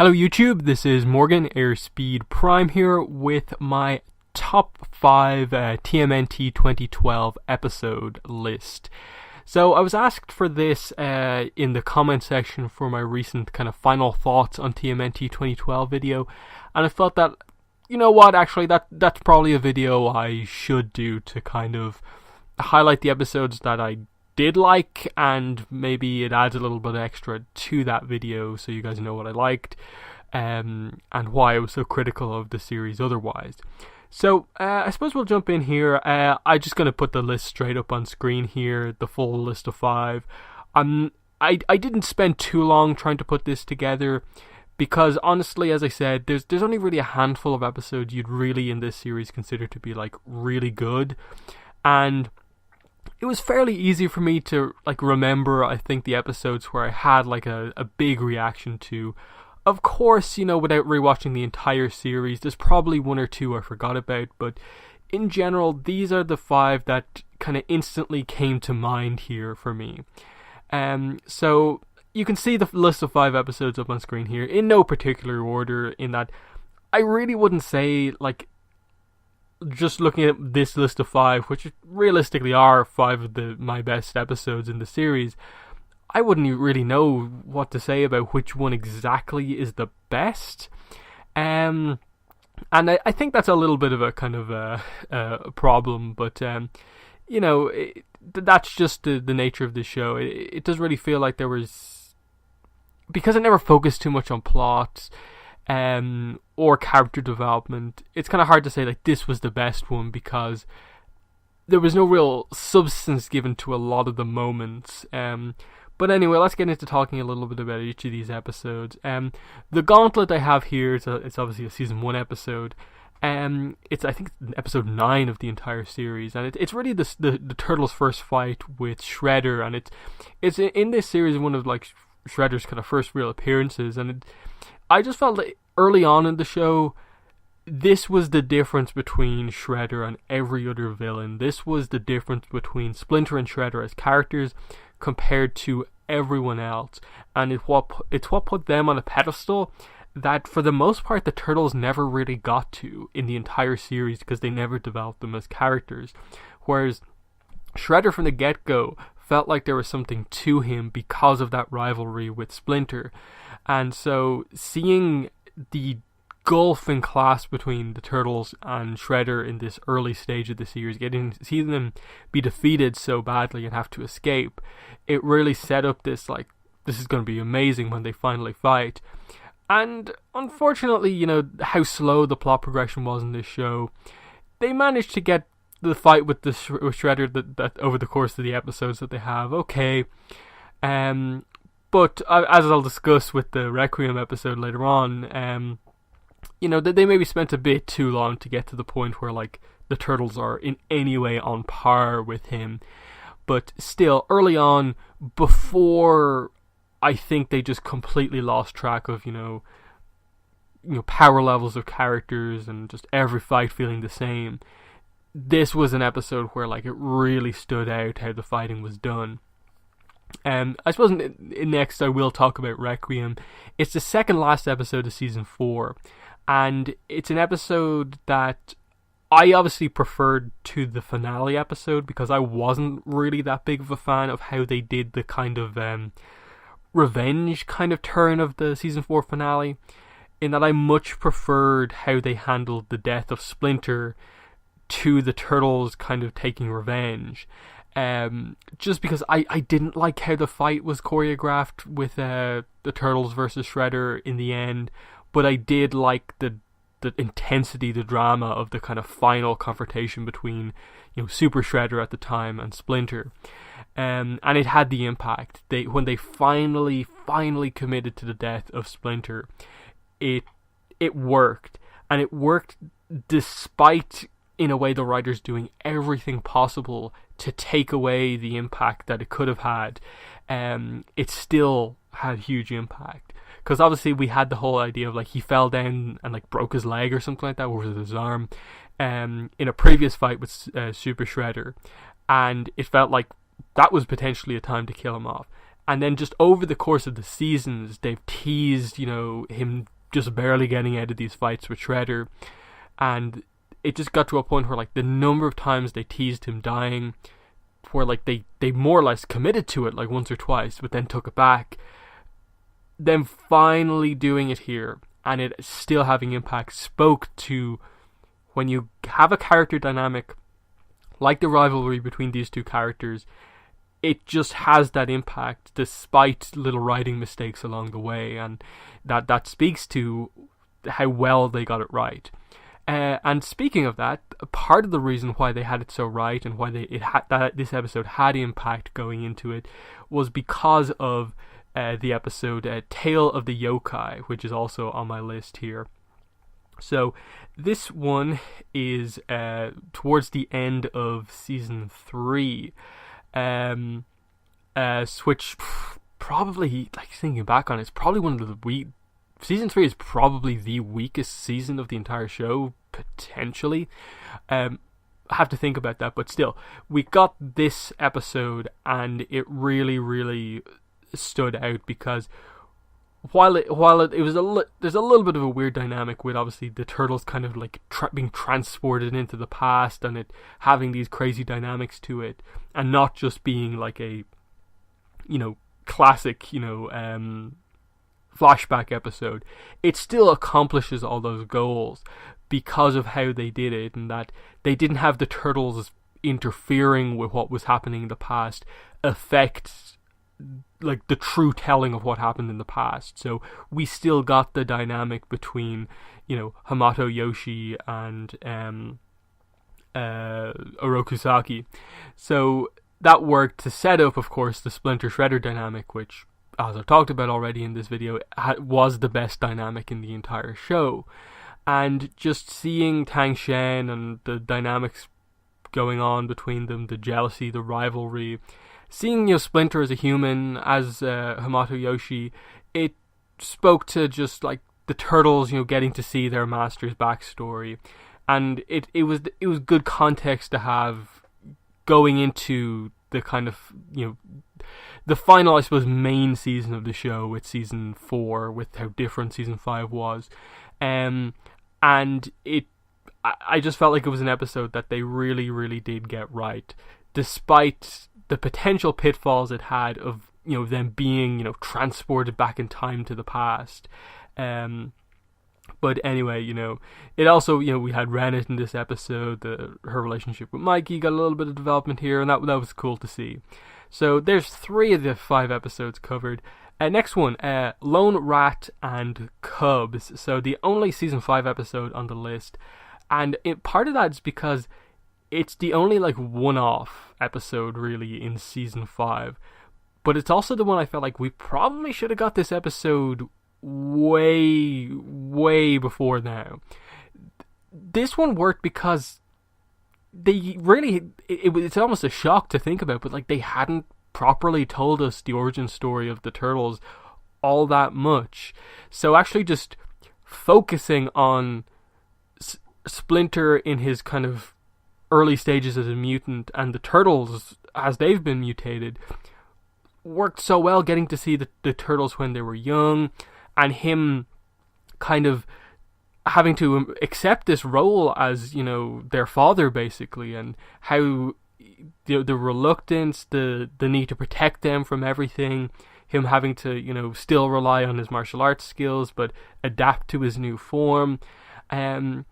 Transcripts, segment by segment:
Hello YouTube, this is Morgan, Airspeed Prime here with my top 5 TMNT 2012 episode list. So I was asked for this in the comment section for my recent kind of final thoughts on TMNT 2012 video, and I thought that, you know what, actually that's probably a video I should do to kind of highlight the episodes that I did like, and maybe it adds a little bit extra to that video so you guys know what I liked and why I was so critical of the series otherwise. So I suppose we'll jump in here. I'm just going to put the list straight up on screen here, the full list of 5. I didn't spend too long trying to put this together because honestly, as I said, there's only really a handful of episodes you'd really in this series consider to be like really good, and it was fairly easy for me to like remember, I think, the episodes where I had like a big reaction to. Of course, you know, without rewatching the entire series, there's probably one or two I forgot about, but in general, these are the 5 that kind of instantly came to mind here for me. So you can see the list of 5 episodes up on screen here in no particular order, in that I really wouldn't say, like, just looking at this list of 5, which realistically are 5 of my best episodes in the series, I wouldn't really know what to say about which one exactly is the best. And I think that's a little bit of a kind of a problem, but you know, that's just the nature of the show. It doesn't really feel like there was, because it never focused too much on plot or character development. It's kind of hard to say like this was the best one, because there was no real substance given to a lot of the moments. But anyway, let's get into talking a little bit about each of these episodes. The Gauntlet I have here, it's obviously a season 1 episode. It's, I think, episode 9 of the entire series, and it's really the Turtles' first fight with Shredder, and it's in this series one of like Shredder's kind of first real appearances, and I just felt like early on in the show, this was the difference between Shredder and every other villain. This was the difference between Splinter and Shredder as characters compared to everyone else, and it's what put them on a pedestal that for the most part the Turtles never really got to in the entire series, because they never developed them as characters, whereas Shredder from the get-go felt like there was something to him because of that rivalry with Splinter. And so seeing the gulf in class between the Turtles and Shredder in this early stage of the series, seeing them be defeated so badly and have to escape, it really set up this, like, this is going to be amazing when they finally fight. And unfortunately, you know, how slow the plot progression was in this show, they managed to get the fight with Shredder that over the course of the episodes that they have, okay. But as I'll discuss with the Requiem episode later on, you know, they maybe spent a bit too long to get to the point where, like, the Turtles are in any way on par with him. But still, early on, before I think they just completely lost track of, you know, power levels of characters and just every fight feeling the same, this was an episode where, like, it really stood out how the fighting was done. I suppose next I will talk about Requiem. It's the second last episode of season 4. And it's an episode that I obviously preferred to the finale episode, because I wasn't really that big of a fan of how they did the kind of revenge kind of turn of the season 4 finale, in that I much preferred how they handled the death of Splinter to the Turtles kind of taking revenge. Just because I didn't like how the fight was choreographed with the Turtles versus Shredder in the end, but I did like the intensity, the drama of the kind of final confrontation between, you know, Super Shredder at the time and Splinter. And it had the impact. When they finally committed to the death of Splinter, it worked. And it worked despite, in a way, the writers doing everything possible to take away the impact that it could have had. It still had huge impact. Because obviously we had the whole idea of, like, he fell down and, like, broke his leg or something like that, or was it his arm, in a previous fight with Super Shredder. And it felt like that was potentially a time to kill him off. And then just over the course of the seasons, they've teased, him just barely getting out of these fights with Shredder. And it just got to a point where, like, the number of times they teased him dying, where, like, they more or less committed to it, like, once or twice, but then took it back. Them finally doing it here, and it still having impact, spoke to when you have a character dynamic like the rivalry between these two characters, it just has that impact despite little writing mistakes along the way, and that speaks to how well they got it right. And speaking of that, part of the reason why they had it so right and why this episode had impact going into it was because of the episode Tale of the Yokai, which is also on my list here. So this one is towards the end of season 3, which probably, like, thinking back on it, it's probably one of the season 3 is probably the weakest season of the entire show, potentially. I have to think about that, but still, we got this episode, and it really, really stood out because while it was there's a little bit of a weird dynamic with, obviously, the turtles kind of like being transported into the past, and it having these crazy dynamics to it, and not just being like a classic flashback episode. It still accomplishes all those goals because of how they did it, and that they didn't have the turtles interfering with what was happening in the past affect, like, the true telling of what happened in the past. So we still got the dynamic between, Hamato Yoshi and Orokusaki. So that worked to set up, of course, the Splinter Shredder dynamic, which, as I've talked about already in this video, was the best dynamic in the entire show. And just seeing Tang Shen and the dynamics going on between them, the jealousy, the rivalry, seeing Splinter as a human, as Hamato Yoshi, it spoke to just, like, the turtles, getting to see their master's backstory, and it was good context to have going into the kind of the final, I suppose, main season of the show, with season 4, with how different season 5 was, and I just felt like it was an episode that they really, really did get right, despite the potential pitfalls it had of them being transported back in time to the past. But anyway, it also, we had Rennet in this episode. Her relationship with Mikey got a little bit of development here, and that was cool to see. So there's 3 of the 5 episodes covered. Next one, Lone Rat and Cubs. So the only season 5 episode on the list, and part of that is because it's the only, like, one-off episode really in season 5, but it's also the one I felt like we probably should have got this episode way, way before now. This one worked because they really, it's almost a shock to think about, but, like, they hadn't properly told us the origin story of the turtles all that much. So actually just focusing on Splinter in his kind of early stages as a mutant, and the turtles as they've been mutated, worked so well, getting to see the turtles when they were young, and him kind of having to accept this role as their father, basically, and how the reluctance, the need to protect them from everything, him having to still rely on his martial arts skills but adapt to his new form, and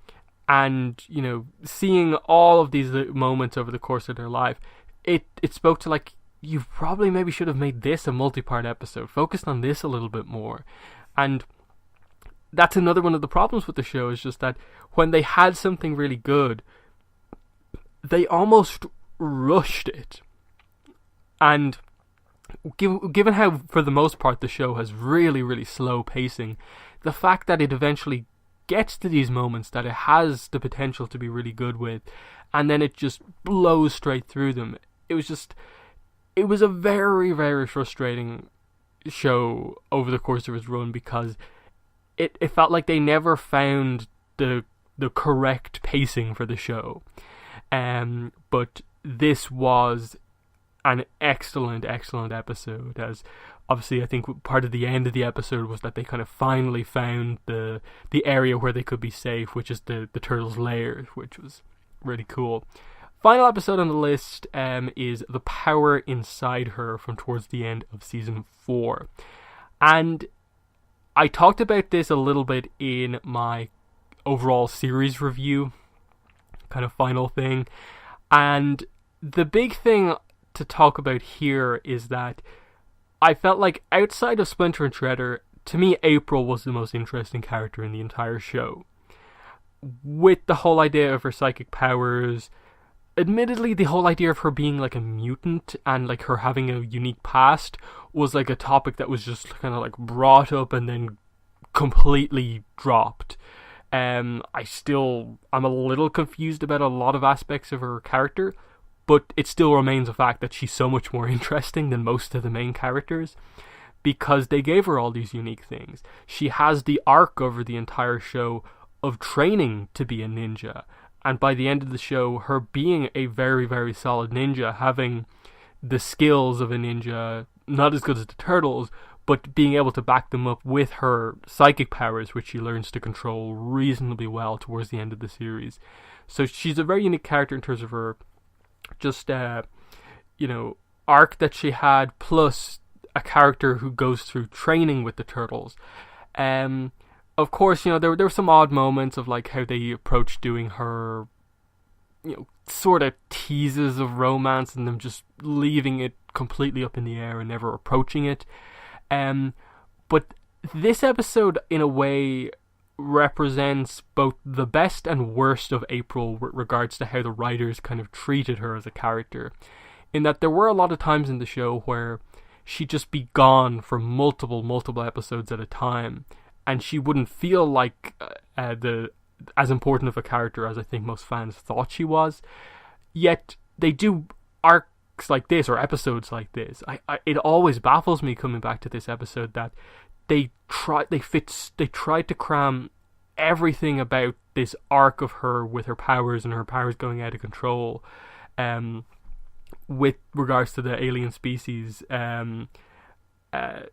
seeing all of these moments over the course of their life, it spoke to, like, you probably maybe should have made this a multi-part episode, focused on this a little bit more. And that's another one of the problems with the show, is just that when they had something really good, they almost rushed it. And given how, for the most part, the show has really, really slow pacing, the fact that it eventually gets to these moments that it has the potential to be really good with, and then it just blows straight through them, it was a very, very frustrating show over the course of its run, because it felt like they never found the correct pacing for the show. But this was an excellent episode. As obviously, I think part of the end of the episode was that they kind of finally found the area where they could be safe, which is the turtles' lair, which was really cool. Final episode on the list is The Power Inside Her, from towards the end of season 4. And I talked about this a little bit in my overall series review, kind of final thing. And the big thing to talk about here is that I felt like outside of Splinter and Shredder, to me, April was the most interesting character in the entire show. With the whole idea of her psychic powers, admittedly, the whole idea of her being like a mutant and like her having a unique past was like a topic that was just kind of like brought up and then completely dropped. I'm a little confused about a lot of aspects of her character, but it still remains a fact that she's so much more interesting than most of the main characters because they gave her all these unique things. She has the arc over the entire show of training to be a ninja. And by the end of the show, her being a very, very solid ninja, having the skills of a ninja, not as good as the turtles, but being able to back them up with her psychic powers, which she learns to control reasonably well towards the end of the series. So she's a very unique character in terms of her just, arc that she had, plus a character who goes through training with the turtles. Of course, there were some odd moments of like how they approached doing her, sort of teases of romance and them just leaving it completely up in the air and never approaching it. But this episode, in a way, represents both the best and worst of April with regards to how the writers kind of treated her as a character. In that there were a lot of times in the show where she'd just be gone for multiple episodes at a time, and she wouldn't feel like as important of a character as I think most fans thought she was. Yet they do arcs like this, or episodes like this. It always baffles me coming back to this episode that they tried to cram everything about this arc of her with her powers and her powers going out of control, with regards to the alien species, in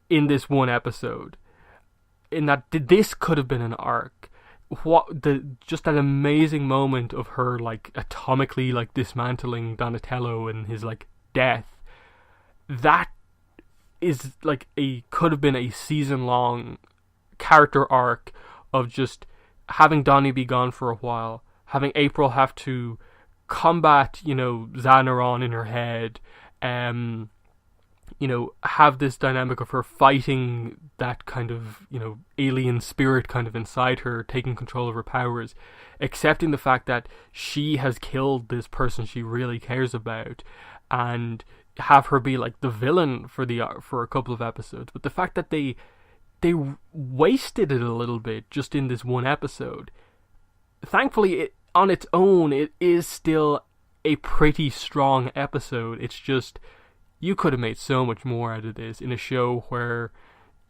this one episode. In that this could have been an arc. Just that amazing moment of her like atomically like dismantling Donatello and his like death. That is like could have been a season-long character arc of just having Donnie be gone for a while, having April have to combat, Xanaron in her head, have this dynamic of her fighting that kind of, alien spirit kind of inside her, taking control of her powers, accepting the fact that she has killed this person she really cares about, and have her be like the villain for a couple of episodes. But the fact that they wasted it a little bit just in this one episode. Thankfully, on its own, it is still a pretty strong episode. It's just, you could have made so much more out of this in a show where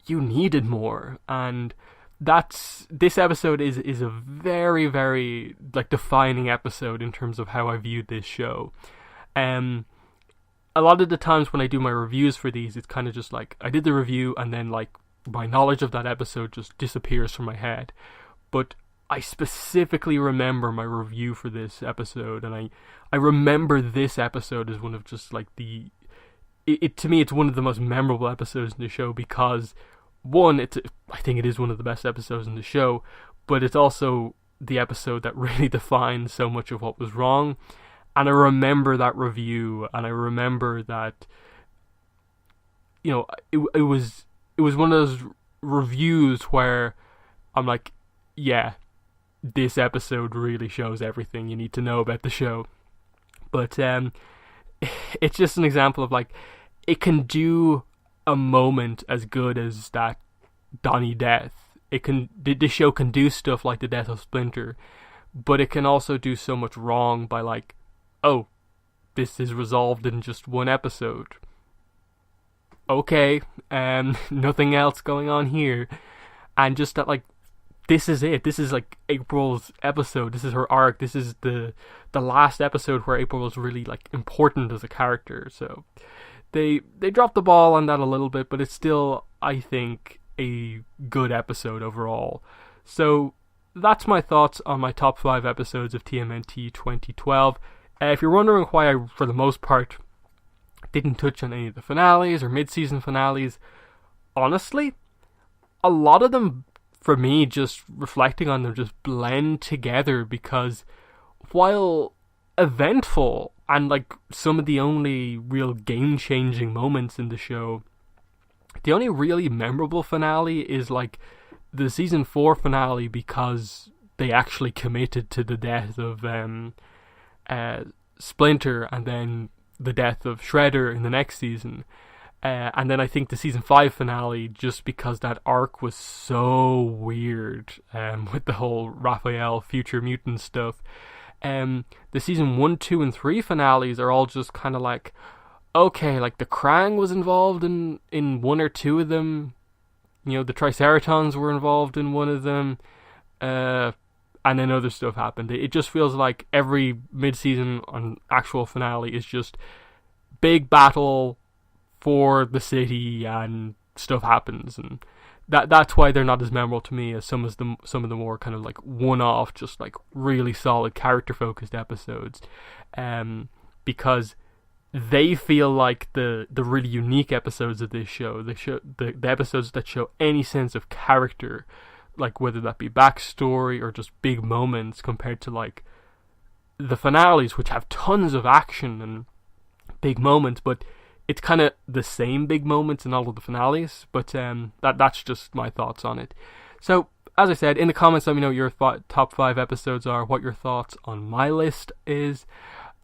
you needed more. And this episode is a very, very like defining episode in terms of how I viewed this show. A lot of the times when I do my reviews for these, it's kind of just like I did the review and then like my knowledge of that episode just disappears from my head. But I specifically remember my review for this episode, and I remember this episode as one of just like to me it's one of the most memorable episodes in the show because one, I think it is one of the best episodes in the show, but it's also the episode that really defines so much of what was wrong. And I remember that review, and I remember that, it was one of those reviews where I'm like, yeah, this episode really shows everything you need to know about the show. But it's just an example of like, it can do a moment as good as that Donnie death. The show can do stuff like the death of Splinter, but it can also do so much wrong by like, oh, this is resolved in just one episode. Okay, nothing else going on here. And just that, like, this is it. This is like April's episode. This is her arc. This is the last episode where April was really like important as a character. So they dropped the ball on that a little bit, but it's still, I think, a good episode overall. So that's my thoughts on my top 5 episodes of TMNT 2012. If you're wondering why I, for the most part, didn't touch on any of the finales or mid-season finales, honestly, a lot of them, for me, just reflecting on them, just blend together, because while eventful and like some of the only real game-changing moments in the show, the only really memorable finale is like the season 4 finale, because they actually committed to the death of Splinter, and then the death of Shredder in the next season. And then I think the season 5 finale, just because that arc was so weird, with the whole Raphael future mutant stuff. The season 1, 2, and 3 finales are all just kind of like, okay, like the Krang was involved in 1 or 2 of them. You know, the Triceratons were involved in one of them. And then other stuff happened. It just feels like every mid-season on actual finale is just big battle for the city, and stuff happens, and that's why they're not as memorable to me as some of the more kind of like one-off, just like really solid character-focused episodes, because they feel like the really unique episodes of this show, the episodes that show any sense of character, like whether that be backstory or just big moments, compared to like the finales, which have tons of action and big moments, but it's kind of the same big moments in all of the finales. But that's just my thoughts on it. So, as I said, in the comments, let me know what your top 5 episodes are, what your thoughts on my list is,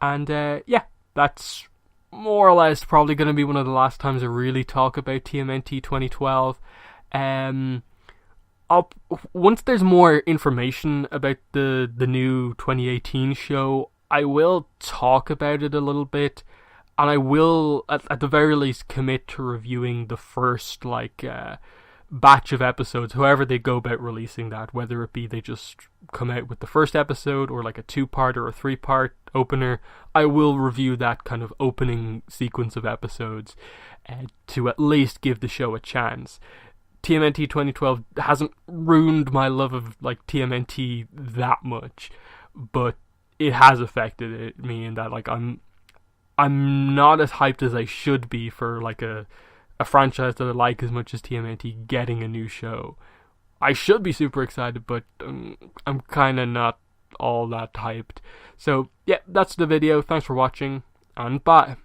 and yeah, that's more or less probably going to be one of the last times I really talk about TMNT 2012. Once there's more information about the new 2018 show, I will talk about it a little bit, and I will at the very least commit to reviewing the first like batch of episodes, however they go about releasing that, whether it be they just come out with the first episode or like a 2-part or a 3-part opener. I will review that kind of opening sequence of episodes to at least give the show a chance. TMNT 2012 hasn't ruined my love of like TMNT that much, but it has affected me in that like I'm not as hyped as I should be for like a franchise that I like as much as TMNT getting a new show. I should be super excited, but I'm kind of not all that hyped. So yeah, that's the video. Thanks for watching, and bye.